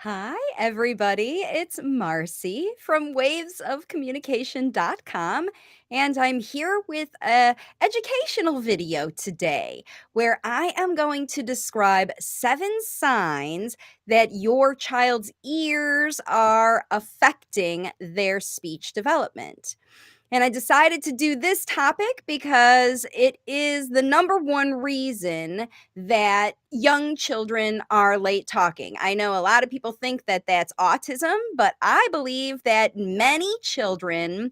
Hi, everybody. It's Marcy from wavesofcommunication.com, and I'm here with a educational video today where I am going to describe 7 signs that your child's ears are affecting their speech development. And I decided to do this topic because it is the number one reason that young children are late talking. I know a lot of people think that that's autism, but I believe that many children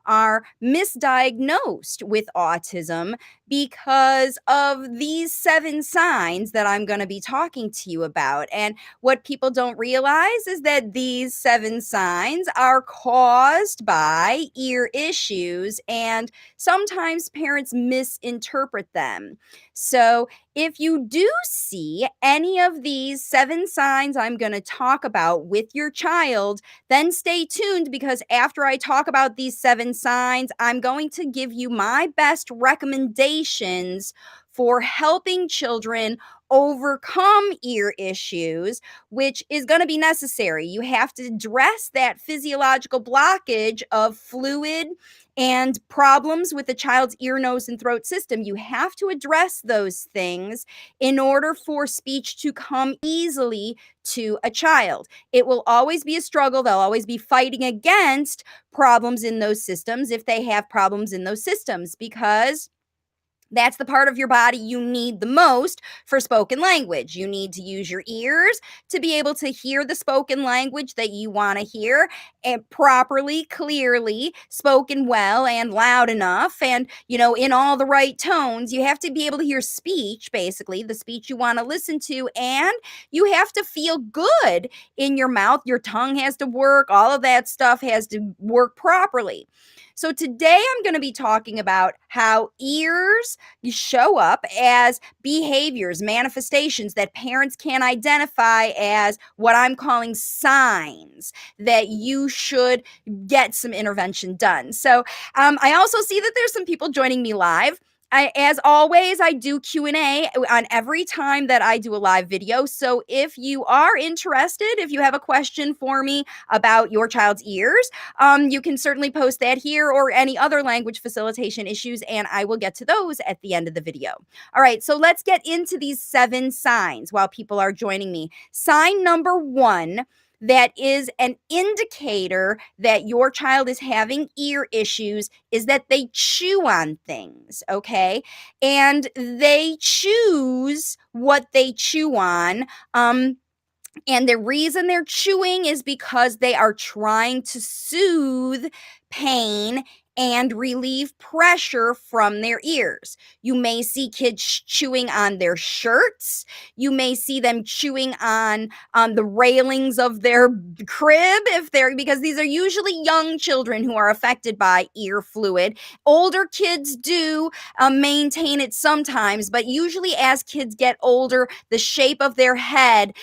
are misdiagnosed with autism because of these 7 signs that I'm going to be talking to you about. And what people don't realize is that these 7 signs are caused by ear issues, and sometimes parents misinterpret them. So, if you do see any of these 7 signs I'm going to talk about with your child, then stay tuned because after I talk about these 7 signs, I'm going to give you my best recommendations for helping children overcome ear issues, which is going to be necessary. You have to address that physiological blockage of fluid and problems with the child's ear, nose, and throat system. You have to address those things in order for speech to come easily to a child. It will always be a struggle. They'll always be fighting against problems in those systems if they have problems in those systems, because that's the part of your body you need the most for spoken language. You need to use your ears to be able to hear the spoken language that you want to hear, and properly, clearly, spoken well and loud enough, and, in all the right tones. You have to be able to hear speech, basically, the speech you want to listen to, and you have to feel good in your mouth. Your tongue has to work. All of that stuff has to work properly. So today I'm going to be talking about how ears show up as behaviors, manifestations that parents can identify as what I'm calling signs that you should get some intervention done. So I also see that there's some people joining me live. As always, I do Q&A on every time that I do a live video. So if you are interested, if you have a question for me about your child's ears, you can certainly post that here or any other language facilitation issues, and I will get to those at the end of the video. All right, so let's get into these 7 signs while people are joining me. Sign number 1 that is an indicator that your child is having ear issues is that they chew on things, okay? And they choose what they chew on. And the reason they're chewing is because they are trying to soothe pain and relieve pressure from their ears. You may see kids chewing on their shirts. You may see them chewing on the railings of their crib because these are usually young children who are affected by ear fluid. Older kids do maintain it sometimes, but usually as kids get older, the shape of their head,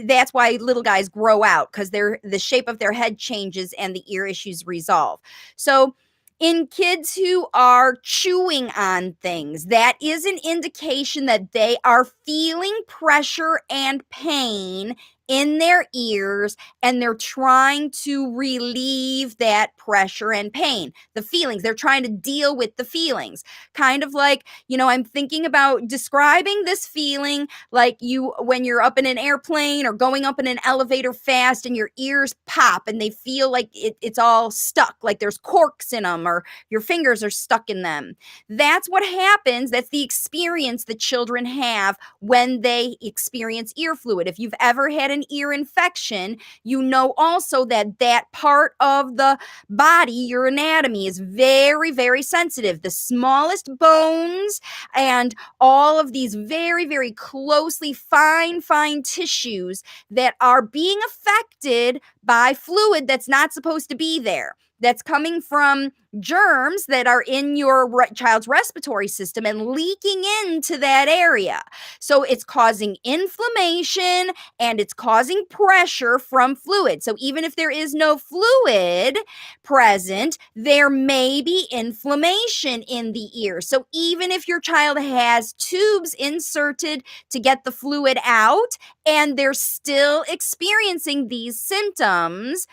that's why little guys grow out, because the shape of their head changes and the ear issues resolve. So in kids who are chewing on things, that is an indication that they are feeling pressure and pain in their ears, and they're trying to relieve that pressure and pain. The feelings, they're trying to deal with the feelings. Kind of like, I'm thinking about describing this feeling like when you're up in an airplane or going up in an elevator fast and your ears pop and they feel like it's all stuck, like there's corks in them or your fingers are stuck in them. That's what happens. That's the experience that children have when they experience ear fluid. If you've ever had an ear infection, you know also that that part of the body, your anatomy, is very, very sensitive. The smallest bones and all of these very, very closely fine tissues that are being affected by fluid that's not supposed to be there. that's coming from germs that are in your child's respiratory system and leaking into that area. So it's causing inflammation and it's causing pressure from fluid. So even if there is no fluid present, there may be inflammation in the ear. So even if your child has tubes inserted to get the fluid out and they're still experiencing these symptoms,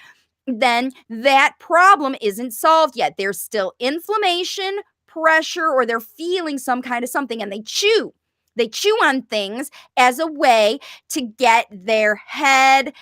then that problem isn't solved yet. There's still inflammation, pressure, or they're feeling some kind of something, and they chew. They chew on things as a way to get their head,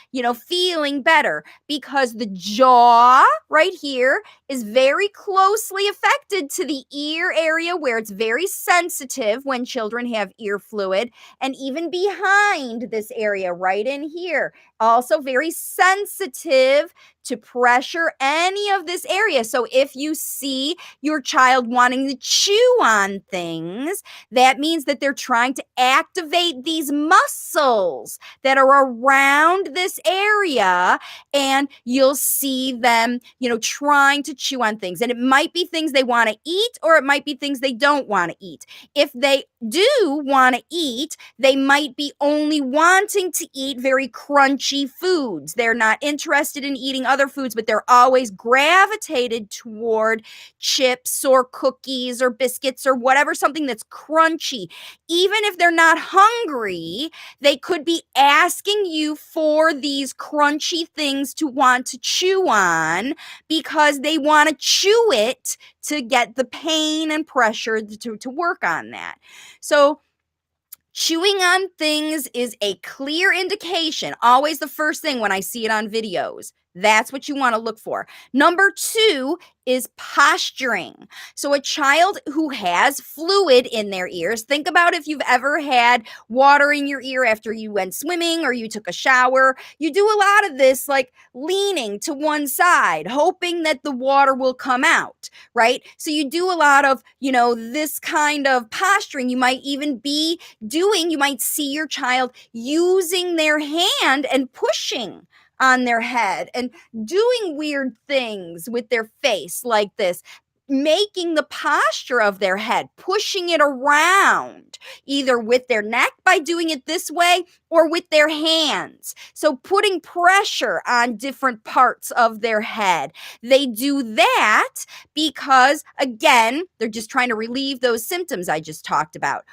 feeling better, because the jaw right here is very closely affected to the ear area, where it's very sensitive when children have ear fluid, and even behind this area right in here, also very sensitive to pressure any of this area. So if you see your child wanting to chew on things, that means that they're trying to activate these muscles that are around this area, and you'll see them, trying to chew on things. And it might be things they want to eat, or it might be things they don't want to eat. If they do want to eat, they might be only wanting to eat very crunchy foods. They're not interested in eating other foods, but they're always gravitated toward chips or cookies or biscuits or whatever, something that's crunchy. Even if they're not hungry, they could be asking you for these crunchy things to want to chew on, because they want to chew it to get the pain and pressure to work on that. So chewing on things is a clear indication. Always the first thing when I see it on videos. That's what you want to look for. Number 2 is posturing. So a child who has fluid in their ears, think about if you've ever had water in your ear after you went swimming or you took a shower. You do a lot of this, like leaning to one side, hoping that the water will come out, right? So you do a lot of, this kind of posturing. You might even be you might see your child using their hand and pushing on their head and doing weird things with their face like this, making the posture of their head, pushing it around, either with their neck by doing it this way or with their hands. So putting pressure on different parts of their head. They do that because, again, they're just trying to relieve those symptoms I just talked about.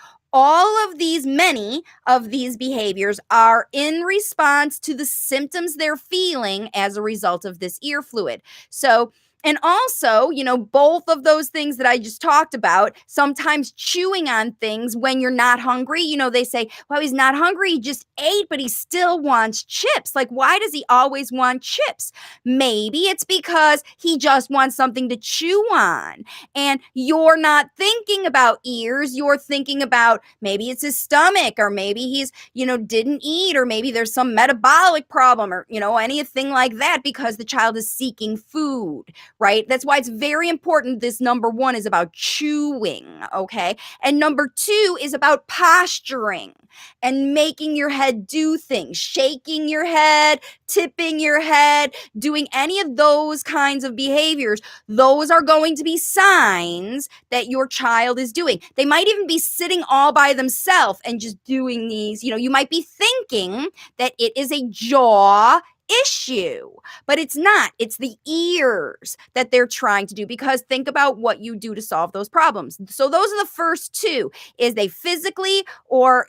Many of these behaviors are in response to the symptoms they're feeling as a result of this ear fluid. So, and also, both of those things that I just talked about, sometimes chewing on things when you're not hungry. They say, well, he's not hungry, he just ate, but he still wants chips. Like, why does he always want chips? Maybe it's because he just wants something to chew on. And you're not thinking about ears, you're thinking about maybe it's his stomach, or maybe he's, didn't eat, or maybe there's some metabolic problem, or, anything like that, because the child is seeking food. Right? That's why it's very important. This number 1 is about chewing, okay? And number 2 is about posturing and making your head do things, shaking your head, tipping your head, doing any of those kinds of behaviors. Those are going to be signs that your child is doing. They might even be sitting all by themselves and just doing these. You might be thinking that it is a jaw issue, but it's not. It's the ears that they're trying to do, because think about what you do to solve those problems. So those are the first 2, is they physically or,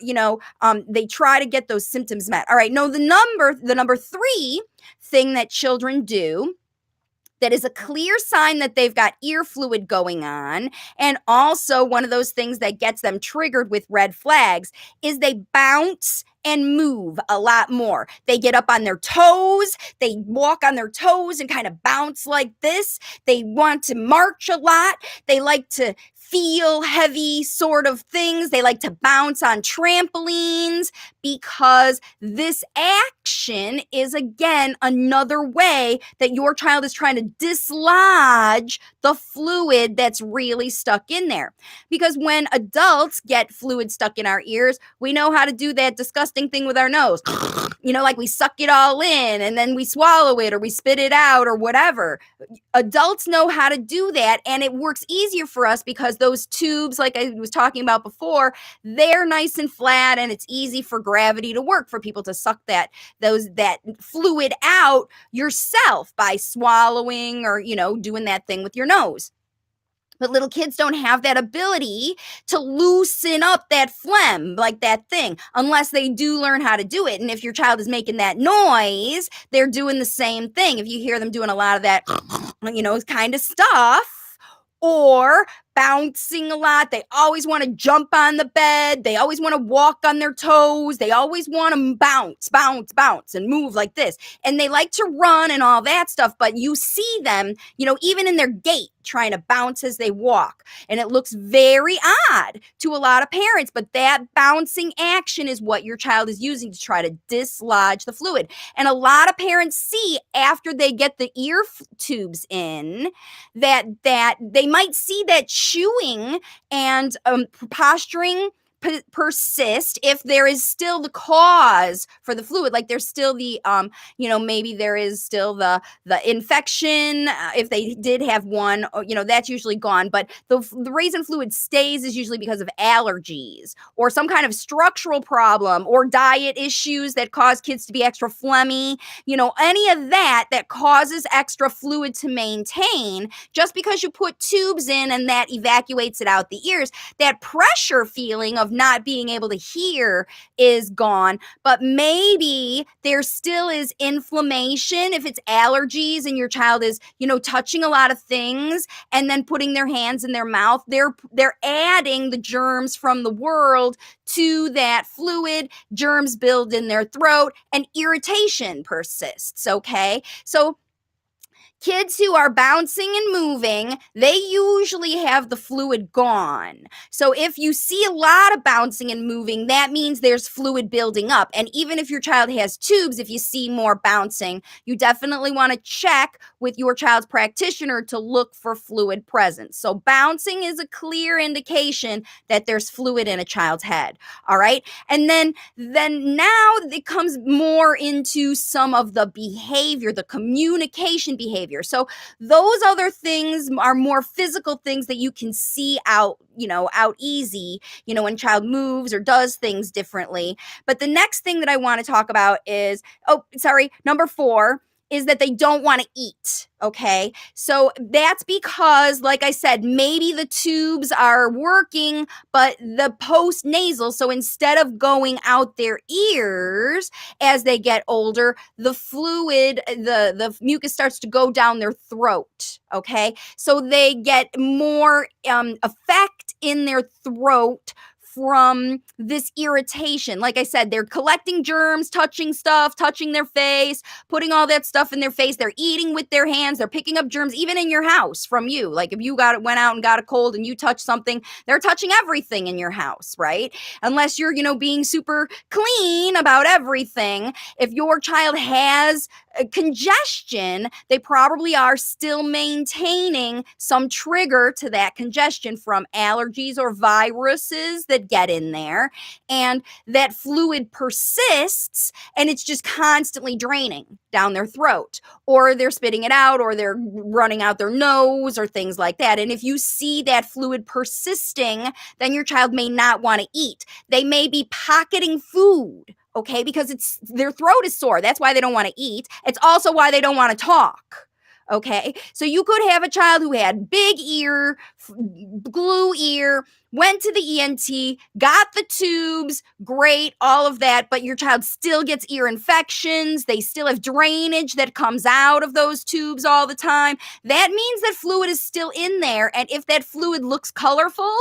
they try to get those symptoms met. All right. No, the number 3 thing that children do that is a clear sign that they've got ear fluid going on, and also one of those things that gets them triggered with red flags, is they bounce and move a lot more. They get up on their toes, they walk on their toes and kind of bounce like this. They want to march a lot. They like to feel heavy sort of things. They like to bounce on trampolines, because this action is, again, another way that your child is trying to dislodge the fluid that's really stuck in there. Because when adults get fluid stuck in our ears, we know how to do that disgusting thing with our nose. like we suck it all in and then we swallow it or we spit it out or whatever. Adults know how to do that, and it works easier for us because those tubes, like I was talking about before, they're nice and flat, and it's easy for gravity to work for people to suck that fluid out yourself by swallowing or, doing that thing with your nose. But little kids don't have that ability to loosen up that phlegm, like that thing, unless they do learn how to do it. And if your child is making that noise, they're doing the same thing. If you hear them doing a lot of that, kind of stuff, or bouncing a lot, they always want to jump on the bed, they always want to walk on their toes, they always want to bounce, bounce, bounce, and move like this. And they like to run and all that stuff, but you see them, even in their gait, trying to bounce as they walk. And it looks very odd to a lot of parents, but that bouncing action is what your child is using to try to dislodge the fluid. And a lot of parents see after they get the ear tubes in that they might see that chewing and posturing persist if there is still the cause for the fluid, like there's still the maybe there is still the infection, if they did have one, or, that's usually gone. But the reason fluid stays is usually because of allergies or some kind of structural problem or diet issues that cause kids to be extra phlegmy, any of that causes extra fluid to maintain. Just because you put tubes in and that evacuates it out the ears, that pressure feeling of not being able to hear is gone, but maybe there still is inflammation if it's allergies and your child is, touching a lot of things and then putting their hands in their mouth. They're adding the germs from the world to that fluid. Germs build in their throat and irritation persists, okay? So kids who are bouncing and moving, they usually have the fluid gone. So if you see a lot of bouncing and moving, that means there's fluid building up. And even if your child has tubes, if you see more bouncing, you definitely want to check with your child's practitioner to look for fluid presence. So bouncing is a clear indication that there's fluid in a child's head. All right. And then now it comes more into some of the behavior, the communication behavior. So those other things are more physical things that you can see out easy, when child moves or does things differently. But the next thing that I want to talk about is, number 4, is that they don't want to eat. Okay. So that's because, like I said, maybe the tubes are working, but the post nasal. So instead of going out their ears as they get older, the fluid, the mucus starts to go down their throat. Okay. So they get more effect in their throat from this irritation. Like I said, they're collecting germs, touching stuff, touching their face, putting all that stuff in their face. They're eating with their hands. They're picking up germs, even in your house from you. Like if you went out and got a cold and you touched something, they're touching everything in your house, right? Unless you're, being super clean about everything. If your child has congestion, they probably are still maintaining some trigger to that congestion from allergies or viruses that get in there, and that fluid persists and it's just constantly draining down their throat, or they're spitting it out, or they're running out their nose, or things like that. And if you see that fluid persisting, then your child may not want to eat. They may be pocketing food, okay, because their throat is sore. That's why they don't want to eat. It's also why they don't want to talk. Okay, so you could have a child who had big ear, glue ear, went to the ENT, got the tubes, great, all of that, but your child still gets ear infections. They still have drainage that comes out of those tubes all the time. That means that fluid is still in there. And if that fluid looks colorful,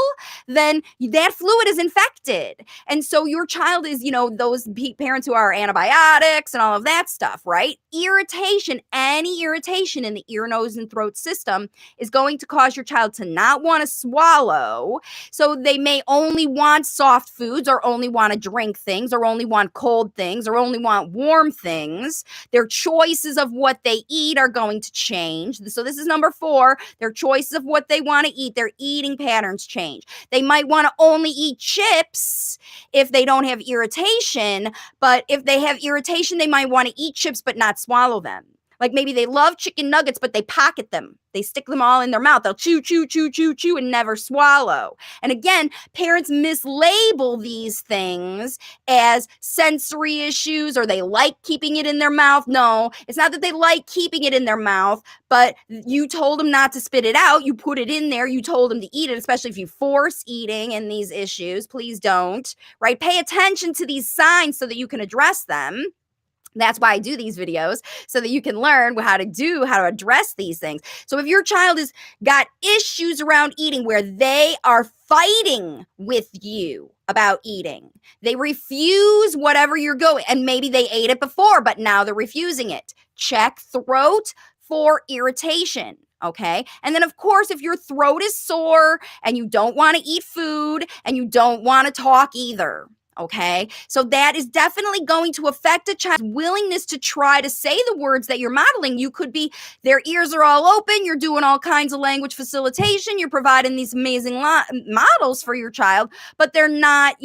then that fluid is infected. And so your child is, those parents who are antibiotics and all of that stuff, right? irritation, any irritation in the ear, nose, and throat system is going to cause your child to not want to swallow. So they may only want soft foods, or only want to drink things, or only want cold things, or only want warm things. Their choices of what they eat are going to change. So this is number 4. Their choices of what they want to eat, their eating patterns change. They might want to only eat chips if they don't have irritation, but if they have irritation, they might want to eat chips but not swallow them. Like maybe they love chicken nuggets, but they pocket them. They stick them all in their mouth. They'll chew, chew, chew, chew, chew, and never swallow. And again, parents mislabel these things as sensory issues, or they like keeping it in their mouth. No, it's not that they like keeping it in their mouth, but you told them not to spit it out. You put it in there. You told them to eat it, especially if you force eating in these issues. Please don't, right? Pay attention to these signs so that you can address them. That's why I do these videos, so that you can learn how to address these things. So if your child has got issues around eating where they are fighting with you about eating, they refuse whatever you're going, and maybe they ate it before, but now they're refusing it. Check throat for irritation. Okay. And then, of course, if your throat is sore and you don't want to eat food and you don't want to talk either. Okay, so that is definitely going to affect a child's willingness to try to say the words that you're modeling. You could be, their ears are all open, you're doing all kinds of language facilitation, you're providing these amazing models for your child, but they're not,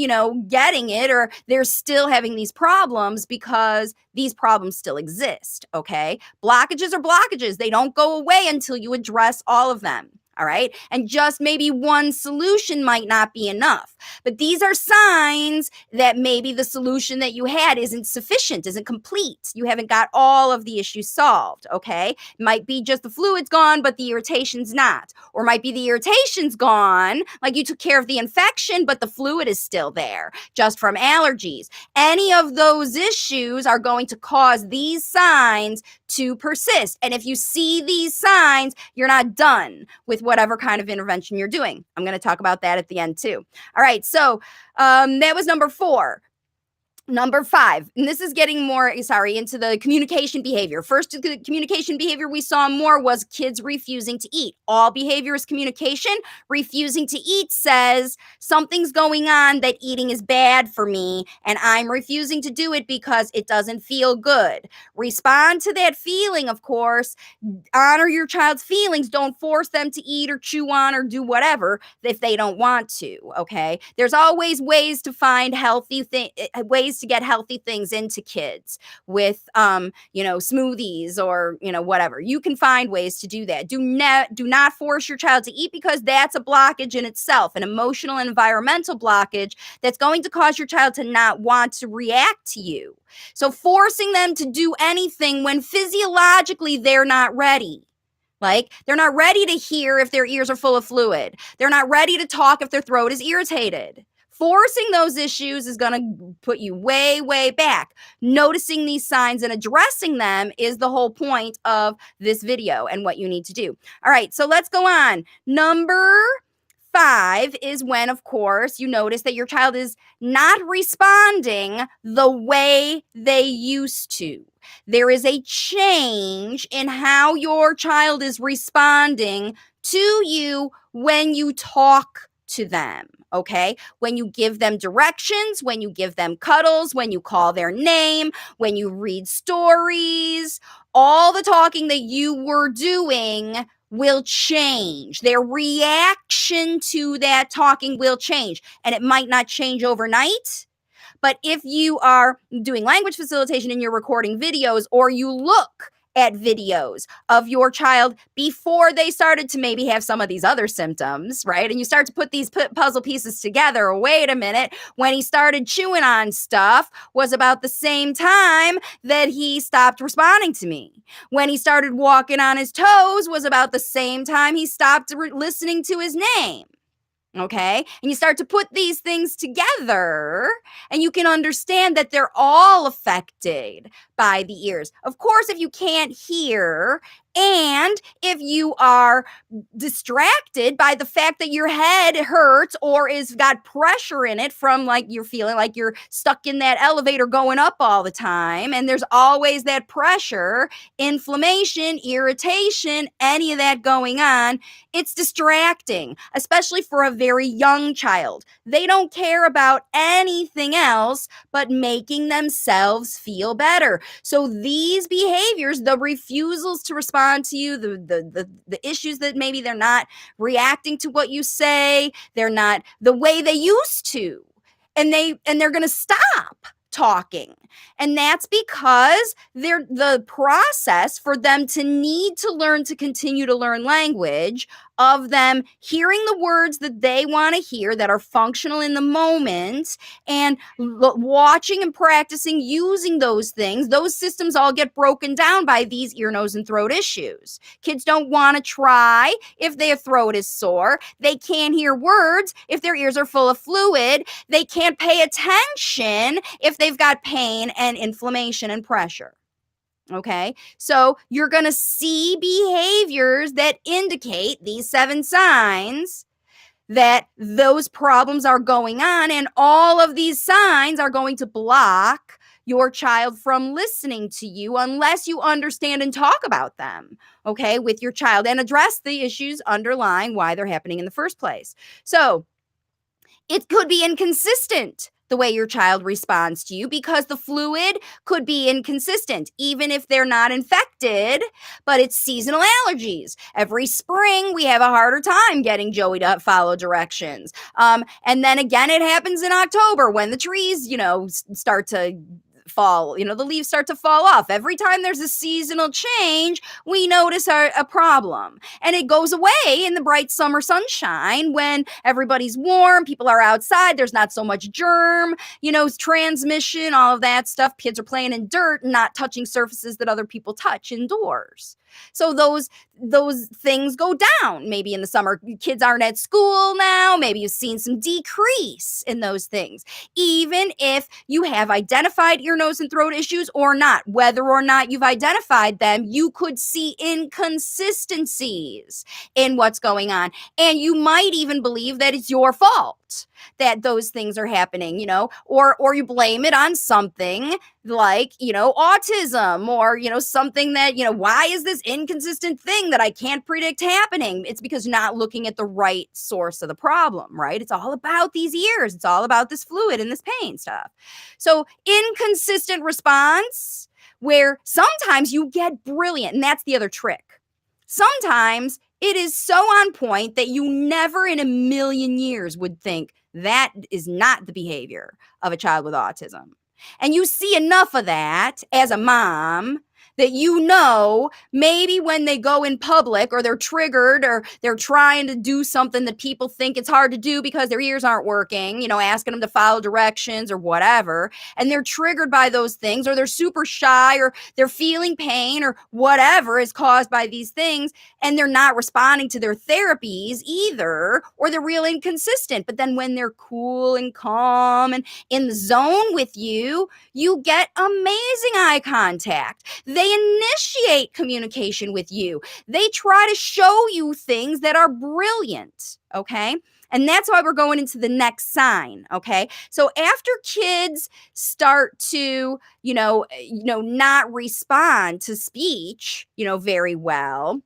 getting it, or they're still having these problems because these problems still exist. Okay, blockages are blockages. They don't go away until you address all of them. All right. And just maybe one solution might not be enough. But these are signs that maybe the solution that you had isn't sufficient, isn't complete. You haven't got all of the issues solved. Okay. It might be just the fluid's gone, but the irritation's not. Or might be the irritation's gone, like you took care of the infection, but the fluid is still there, just from allergies. Any of those issues are going to cause these signs to persist. And if you see these signs, you're not done with whatever kind of intervention you're doing. I'm going to talk about that at the end too. All right, so that was number 4. Number 5, and this is getting more, into the communication behavior. First, the communication behavior we saw more was kids refusing to eat. All behavior is communication. Refusing to eat says something's going on, that eating is bad for me, and I'm refusing to do it because it doesn't feel good. Respond to that feeling, of course. Honor your child's feelings. Don't force them to eat or chew on or do whatever if they don't want to, okay? There's always ways to find ways to get healthy things into kids with, smoothies or, whatever. You can find ways to do that. Do not force your child to eat, because that's a blockage in itself, an emotional and environmental blockage that's going to cause your child to not want to react to you. So forcing them to do anything when physiologically they're not ready. Like, they're not ready to hear if their ears are full of fluid. They're not ready to talk if their throat is irritated. Forcing those issues is going to put you way, way back. Noticing these signs and addressing them is the whole point of this video and what you need to do. All right, so let's go on. Number 5 is when, of course, you notice that your child is not responding the way they used to. There is a change in how your child is responding to you when you talk to them. Okay, when you give them directions, when you give them cuddles, when you call their name, when you read stories, all the talking that you were doing will change. Their reaction to that talking will change, and it might not change overnight. But if you are doing language facilitation and you're recording videos, or you look at videos of your child before they started to maybe have some of these other symptoms, right? And you start to put these puzzle pieces together. Wait a minute, when he started chewing on stuff was about the same time that he stopped responding to me. When he started walking on his toes was about the same time he stopped listening to his name. Okay. And you start to put these things together, and you can understand that they're all affected by the ears. Of course, if you can't hear And if you are distracted by the fact that your head hurts or is got pressure in it from like you're feeling like you're stuck in that elevator going up all the time, and there's always that pressure, inflammation, irritation, any of that going on, it's distracting, especially for a very young child. They don't care about anything else but making themselves feel better. So these behaviors, the refusals to respond to you, the issues that maybe they're not reacting to what you say, they're not the way they used to, and they're going to stop talking. And that's because the process for them to need to learn to continue to learn language, of them hearing the words that they want to hear that are functional in the moment, and watching and practicing using those things, those systems all get broken down by these ear, nose, and throat issues. Kids don't want to try if their throat is sore. They can't hear words if their ears are full of fluid. They can't pay attention if they've got pain and inflammation and pressure. Okay, so you're going to see behaviors that indicate these 7 signs that those problems are going on, and all of these signs are going to block your child from listening to you unless you understand and talk about them, okay, with your child and address the issues underlying why they're happening in the first place. So it could be inconsistent the way your child responds to you, because the fluid could be inconsistent, even if they're not infected, but it's seasonal allergies. Every spring, we have a harder time getting Joey to follow directions. And then again, it happens in October when the trees, start to fall, the leaves start to fall off. Every time there's a seasonal change, we notice a problem. And it goes away in the bright summer sunshine when everybody's warm, people are outside, there's not so much germ, transmission, all of that stuff. Kids are playing in dirt and not touching surfaces that other people touch indoors. So those things go down. Maybe in the summer, kids aren't at school now. Maybe you've seen some decrease in those things. Even if you have identified ear, nose, and throat issues or not, whether or not you've identified them, you could see inconsistencies in what's going on. And you might even believe that it's your fault that those things are happening, or you blame it on something like, autism, or, something that, why is this inconsistent thing that I can't predict happening? It's because you're not looking at the right source of the problem, right? It's all about these ears. It's all about this fluid and this pain stuff. So inconsistent response, where sometimes you get brilliant, and that's the other trick. Sometimes it is so on point that you never in a million years would think that is not the behavior of a child with autism. And you see enough of that as a mom that maybe when they go in public, or they're triggered, or they're trying to do something that people think it's hard to do because their ears aren't working, asking them to follow directions or whatever, and they're triggered by those things, or they're super shy, or they're feeling pain, or whatever is caused by these things, and they're not responding to their therapies either, or they're real inconsistent. But then when they're cool and calm and in the zone with you, you get amazing eye contact. They initiate communication with you. They try to show you things that are brilliant, okay? And that's why we're going into the next sign, okay? So after kids start to, not respond to speech, very well,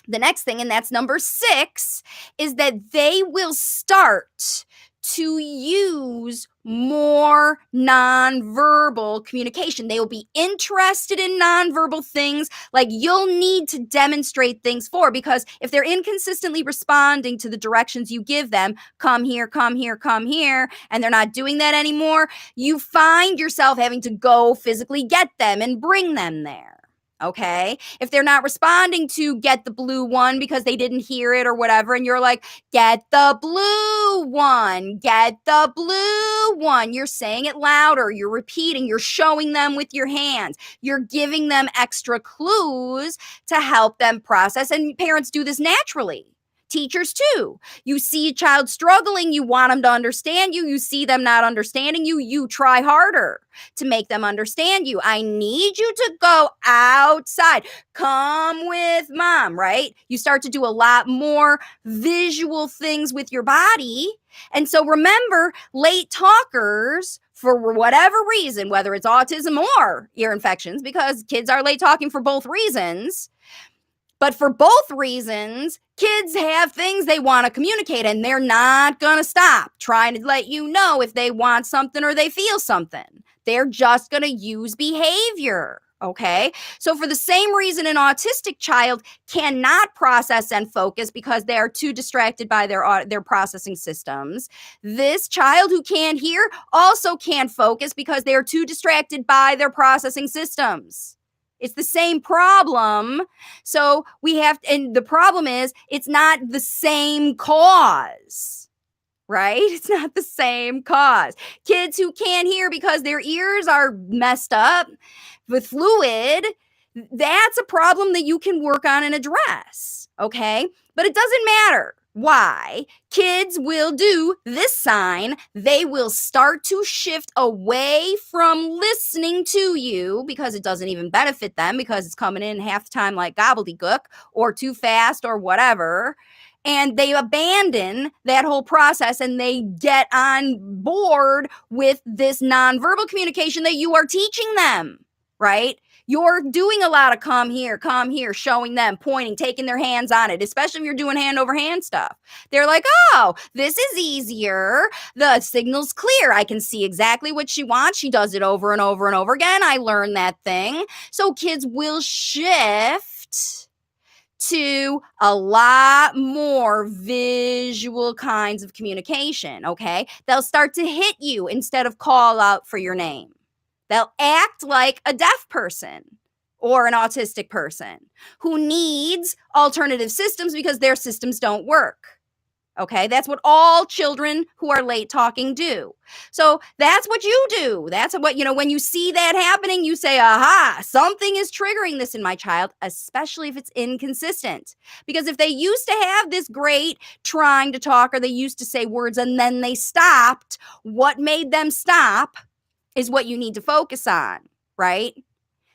the next thing, and that's number 6, is that they will start to use more nonverbal communication. They will be interested in nonverbal things, like you'll need to demonstrate things for, because if they're inconsistently responding to the directions you give them, come here, come here, come here, and they're not doing that anymore, you find yourself having to go physically get them and bring them there. Okay, if they're not responding to get the blue one because they didn't hear it or whatever, and you're like, get the blue one, get the blue one. You're saying it louder, you're repeating, you're showing them with your hands, you're giving them extra clues to help them process. And parents do this naturally. Teachers too. You see a child struggling, you want them to understand you. You see them not understanding you, you try harder to make them understand you. I need you to go outside. Come with mom, right? You start to do a lot more visual things with your body. And so remember, late talkers, for whatever reason, whether it's autism or ear infections, because kids are late talking for both reasons, but for both reasons, kids have things they want to communicate, and they're not going to stop trying to let you know if they want something or they feel something. They're just going to use behavior. Okay. So for the same reason, an autistic child cannot process and focus because they are too distracted by their processing systems. This child who can't hear also can't focus because they are too distracted by their processing systems. It's the same problem. So we have, and the problem is it's not the same cause, right? It's not the same cause. Kids who can't hear because their ears are messed up with fluid, that's a problem that you can work on and address, okay? But it doesn't matter why. Kids will do this sign. They will start to shift away from listening to you because it doesn't even benefit them because it's coming in half the time like gobbledygook or too fast or whatever. And they abandon that whole process and they get on board with this nonverbal communication that you are teaching them, right? You're doing a lot of come here, showing them, pointing, taking their hands on it, especially if you're doing hand over hand stuff. They're like, oh, this is easier. The signal's clear. I can see exactly what she wants. She does it over and over and over again. I learned that thing. So kids will shift to a lot more visual kinds of communication, okay? They'll start to hit you instead of call out for your name. They'll act like a deaf person or an autistic person who needs alternative systems because their systems don't work. Okay, that's what all children who are late talking do. So that's what you do. That's what, when you see that happening, you say, aha, something is triggering this in my child, especially if it's inconsistent. Because if they used to have this great trying to talk or they used to say words and then they stopped, what made them stop is what you need to focus on, right?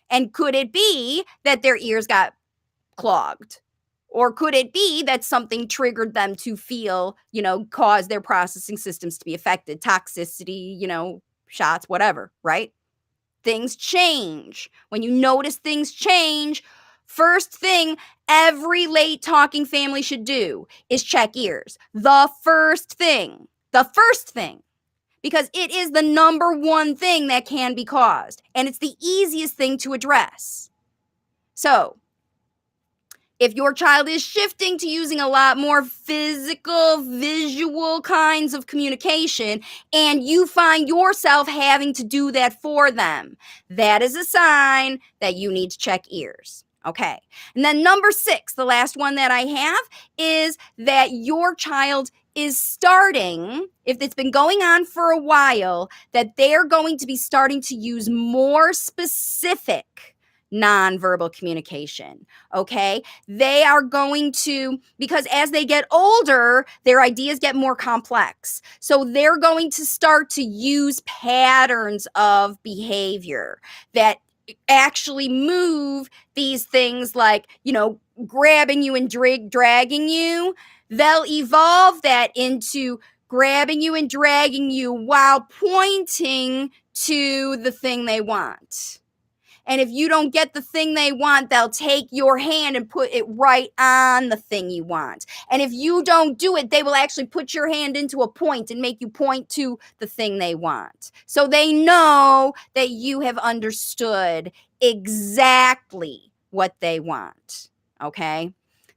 And could it be that their ears got clogged? Or could it be that something triggered them to feel, cause their processing systems to be affected, toxicity, shots, whatever, right? Things change. When you notice things change, first thing every late talking family should do is check ears. The first thing. Because it is the number one thing that can be caused. And it's the easiest thing to address. So, if your child is shifting to using a lot more physical, visual kinds of communication, and you find yourself having to do that for them, that is a sign that you need to check ears. Okay. And then number 6, the last one that I have, is that your child is starting, if it's been going on for a while, that they're going to be starting to use more specific nonverbal communication, okay? They are going to, because as they get older, their ideas get more complex. So they're going to start to use patterns of behavior that actually move these things like, grabbing you and dragging you. They'll evolve that into grabbing you and dragging you while pointing to the thing they want. And if you don't get the thing they want, they'll take your hand and put it right on the thing you want. And if you don't do it, they will actually put your hand into a point and make you point to the thing they want. So they know that you have understood exactly what they want. Okay?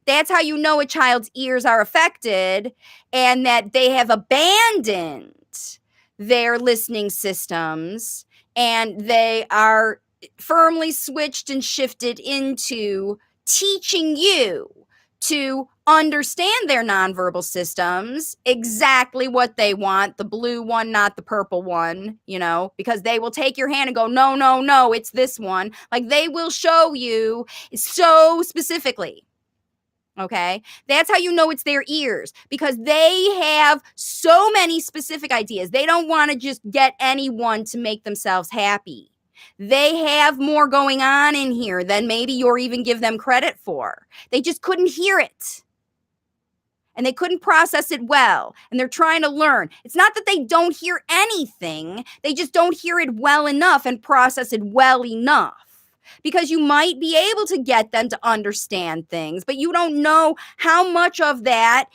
That's how you know a child's ears are affected and that they have abandoned their listening systems and they are firmly switched and shifted into teaching you to understand their nonverbal systems, exactly what they want, the blue one, not the purple one, because they will take your hand and go, no, no, no, it's this one. Like they will show you so specifically. Okay. That's how you know it's their ears, because they have so many specific ideas. They don't want to just get anyone to make themselves happy. They have more going on in here than maybe you're even give them credit for. They just couldn't hear it. And they couldn't process it well. And they're trying to learn. It's not that they don't hear anything, they just don't hear it well enough and process it well enough. Because you might be able to get them to understand things, but you don't know how much of that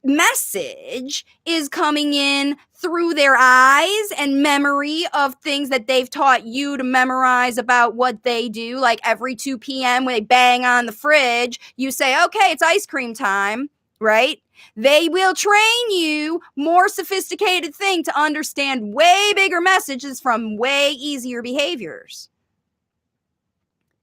message is coming in through their eyes and memory of things that they've taught you to memorize about what they do. Like every 2 p.m. when they bang on the fridge, you say, okay, it's ice cream time, right? They will train you more sophisticated thing to understand way bigger messages from way easier behaviors,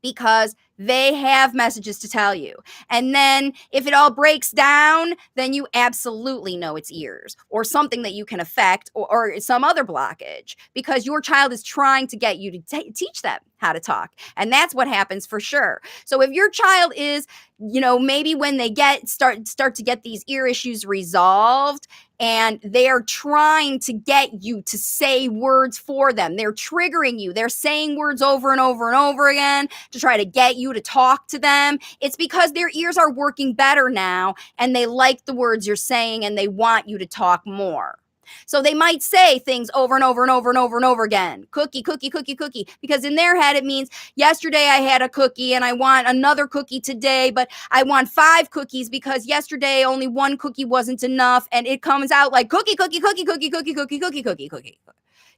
because they have messages to tell you. And then if it all breaks down, then you absolutely know it's ears or something that you can affect, or some other blockage, because your child is trying to get you to teach them how to talk. And that's what happens for sure. So if your child is, maybe when they start to get these ear issues resolved, and they're trying to get you to say words for them, they're triggering you, they're saying words over and over and over again to try to get you to talk to them, it's because their ears are working better now and they like the words you're saying and they want you to talk more. So they might say things over and over and over and over and over again. Cookie, cookie, cookie, cookie. Because in their head, it means yesterday I had a cookie and I want another cookie today, but I want 5 cookies because yesterday only 1 cookie wasn't enough. And it comes out like cookie, cookie, cookie, cookie, cookie, cookie, cookie, cookie, cookie.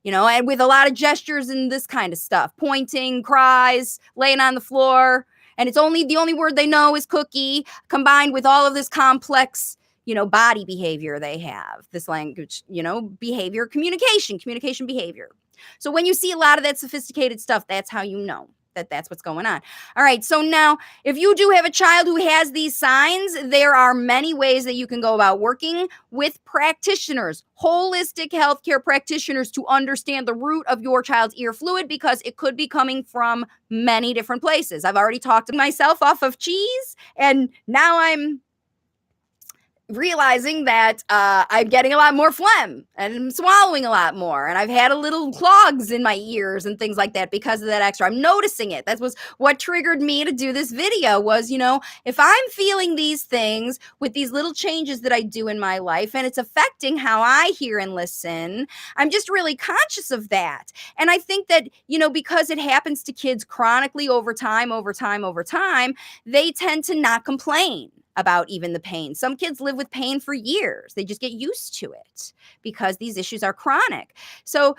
And with a lot of gestures and this kind of stuff, pointing, cries, laying on the floor. And it's the only word they know is cookie, combined with all of this complex body behavior they have, this language, behavior, communication behavior. So when you see a lot of that sophisticated stuff, that's how you know that that's what's going on. All right. So now, if you do have a child who has these signs, there are many ways that you can go about working with practitioners, holistic healthcare practitioners, to understand the root of your child's ear fluid, because it could be coming from many different places. I've already talked myself off of cheese, and now I'm realizing that I'm getting a lot more phlegm and I'm swallowing a lot more, and I've had a little clogs in my ears and things like that because of that extra. I'm noticing it. That was what triggered me to do this video was, if I'm feeling these things with these little changes that I do in my life and it's affecting how I hear and listen, I'm just really conscious of that. And I think that, because it happens to kids chronically over time, they tend to not complain about even the pain. Some kids live with pain for years. They just get used to it because these issues are chronic. So,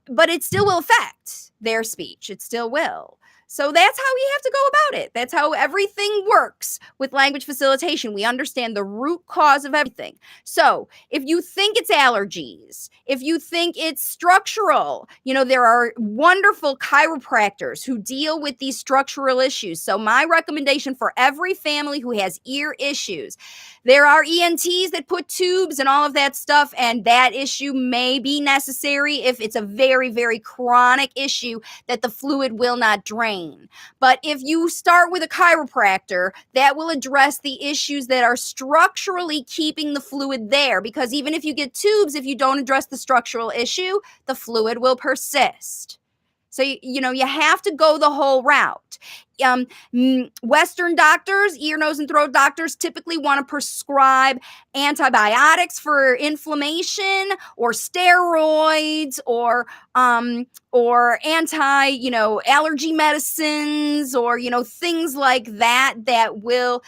but it still will affect their speech. It still will. So that's how we have to go about it. That's how everything works with language facilitation. We understand the root cause of everything. So if you think it's allergies, if you think it's structural, there are wonderful chiropractors who deal with these structural issues. So my recommendation for every family who has ear issues, there are ENTs that put tubes and all of that stuff, and that issue may be necessary if it's a very, very chronic issue that the fluid will not drain. But if you start with a chiropractor, that will address the issues that are structurally keeping the fluid there, because even if you get tubes, if you don't address the structural issue, the fluid will persist. So, you have to go the whole route. Western doctors, ear, nose, and throat doctors typically want to prescribe antibiotics for inflammation, or steroids, or anti, allergy medicines, or, things like that will,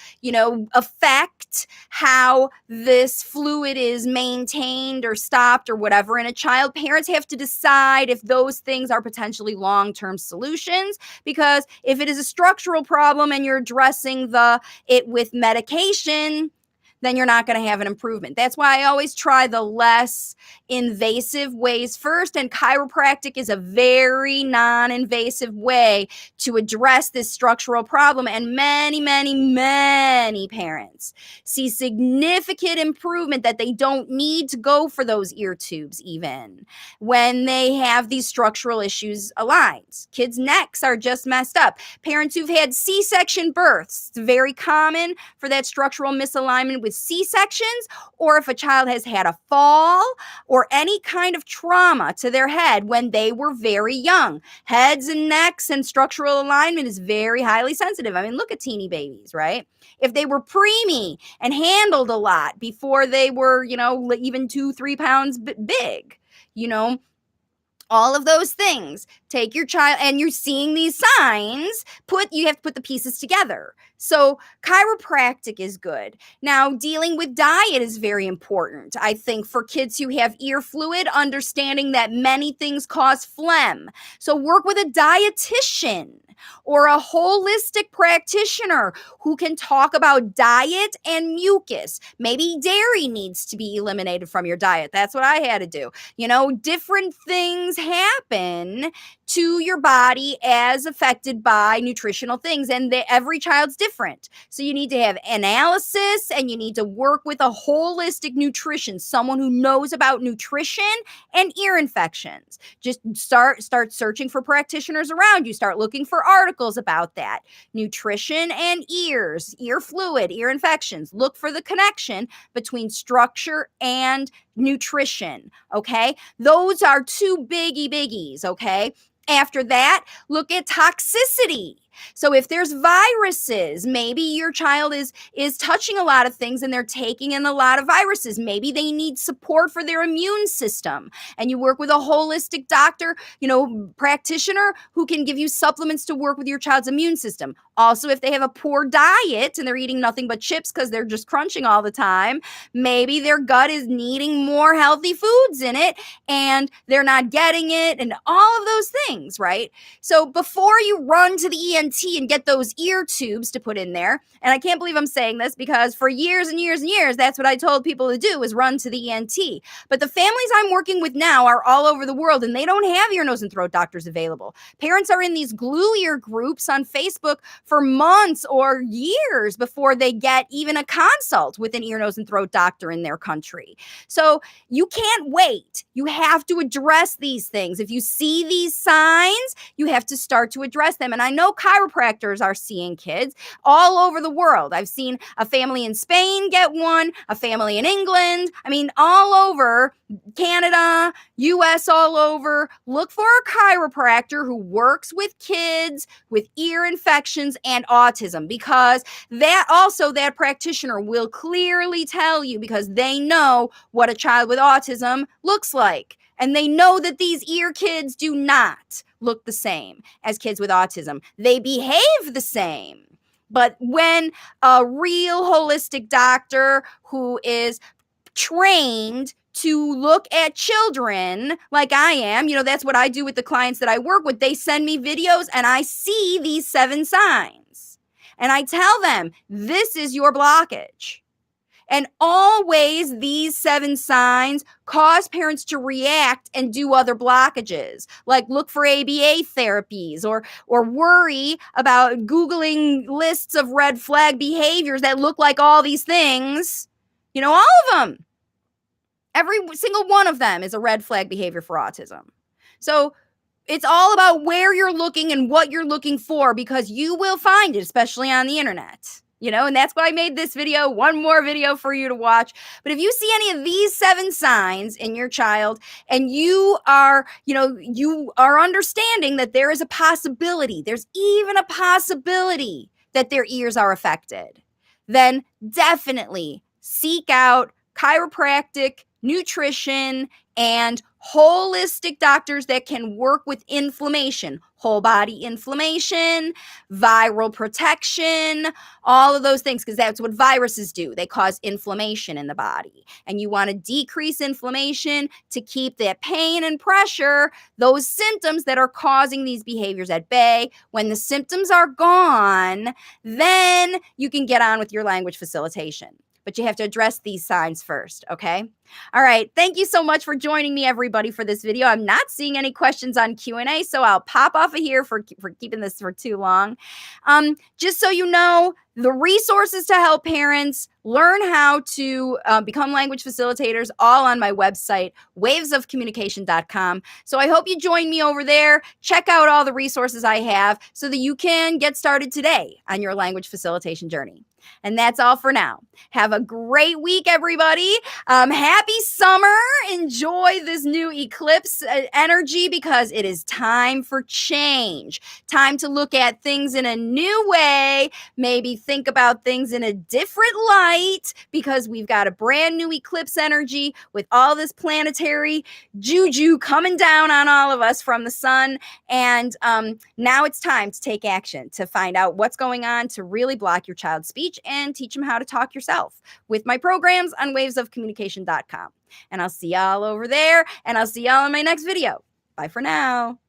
affect how this fluid is maintained or stopped or whatever in a child. Parents have to decide if those things are potentially long-term solutions, because if it is a structural problem and you're addressing it with medication, then you're not going to have an improvement. That's why I always try the less invasive ways first. And chiropractic is a very non-invasive way to address this structural problem. And many, many, many parents see significant improvement that they don't need to go for those ear tubes even when they have these structural issues aligned. Kids' necks are just messed up. Parents who've had C-section births, it's very common for that structural misalignment with C-sections, or if a child has had a fall or any kind of trauma to their head when they were very young. Heads and necks and structural alignment is very highly sensitive. I mean, look at teeny babies, right? If they were preemie and handled a lot before they were, even 2-3 pounds big, all of those things. Take your child, and you're seeing these signs, you have to put the pieces together. So chiropractic is good. Now, dealing with diet is very important. I think for kids who have ear fluid, understanding that many things cause phlegm. So work with a dietitian or a holistic practitioner who can talk about diet and mucus. Maybe dairy needs to be eliminated from your diet. That's what I had to do. Different things happen to your body as affected by nutritional things, and every child's different. So you need to have analysis, and you need to work with a holistic nutrition, someone who knows about nutrition and ear infections. Just start searching for practitioners around you. Start looking for articles about that. Nutrition and ears, ear fluid, ear infections. Look for the connection between structure and nutrition, okay? Those are two biggies, okay? After that, look at toxicity. So if there's viruses, maybe your child is touching a lot of things and they're taking in a lot of viruses. Maybe they need support for their immune system. And you work with a holistic doctor, practitioner who can give you supplements to work with your child's immune system. Also, if they have a poor diet and they're eating nothing but chips because they're just crunching all the time, maybe their gut is needing more healthy foods in it and they're not getting it, and all of those things, right? So before you run to the ENT and get those ear tubes to put in there, and I can't believe I'm saying this because for years and years and years, that's what I told people to do, is run to the ENT. But the families I'm working with now are all over the world, and they don't have ear, nose, and throat doctors available. Parents are in these glue ear groups on Facebook for months or years before they get even a consult with an ear, nose, and throat doctor in their country. So you can't wait. You have to address these things. If you see these signs, you have to start to address them. And I know chiropractors are seeing kids all over the world. I've seen a family in Spain get one, a family in England. I mean, all over Canada, US, all over. Look for a chiropractor who works with kids with ear infections and autism, because that practitioner will clearly tell you, because they know what a child with autism looks like. And they know that these ear kids do not look the same as kids with autism. They behave the same. But when a real holistic doctor who is trained to look at children like I am, that's what I do with the clients that I work with. They send me videos and I see these 7 signs. And I tell them, this is your blockage. And always these 7 signs cause parents to react and do other blockages, like look for ABA therapies or worry about Googling lists of red flag behaviors that look like all these things. All of them. Every single one of them is a red flag behavior for autism. So it's all about where you're looking and what you're looking for, because you will find it, especially on the internet. And that's why I made this video, one more video for you to watch. But if you see any of these 7 signs in your child and you are understanding that there is a possibility, there's even a possibility that their ears are affected, then definitely seek out chiropractic, nutrition, and holistic doctors that can work with inflammation, whole body inflammation, viral protection, all of those things, because that's what viruses do. They cause inflammation in the body. And you want to decrease inflammation to keep that pain and pressure, those symptoms that are causing these behaviors, at bay. When the symptoms are gone, then you can get on with your language facilitation. but you have to address these signs first, okay? All right, thank you so much for joining me, everybody, for this video. I'm not seeing any questions on Q&A, so I'll pop off of here for keeping this for too long. Just so you know, the resources to help parents learn how to become language facilitators, all on my website, wavesofcommunication.com. So I hope you join me over there. Check out all the resources I have so that you can get started today on your language facilitation journey. And that's all for now. Have a great week, everybody. Happy summer. Enjoy this new eclipse energy, because it is time for change. Time to look at things in a new way. Maybe think about things in a different light, because we've got a brand new eclipse energy with all this planetary juju coming down on all of us from the sun. And now it's time to take action, to find out what's going on, to really block your child's speech and teach them how to talk yourself with my programs on wavesofcommunication.com. And I'll see y'all over there, and I'll see y'all in my next video. Bye for now.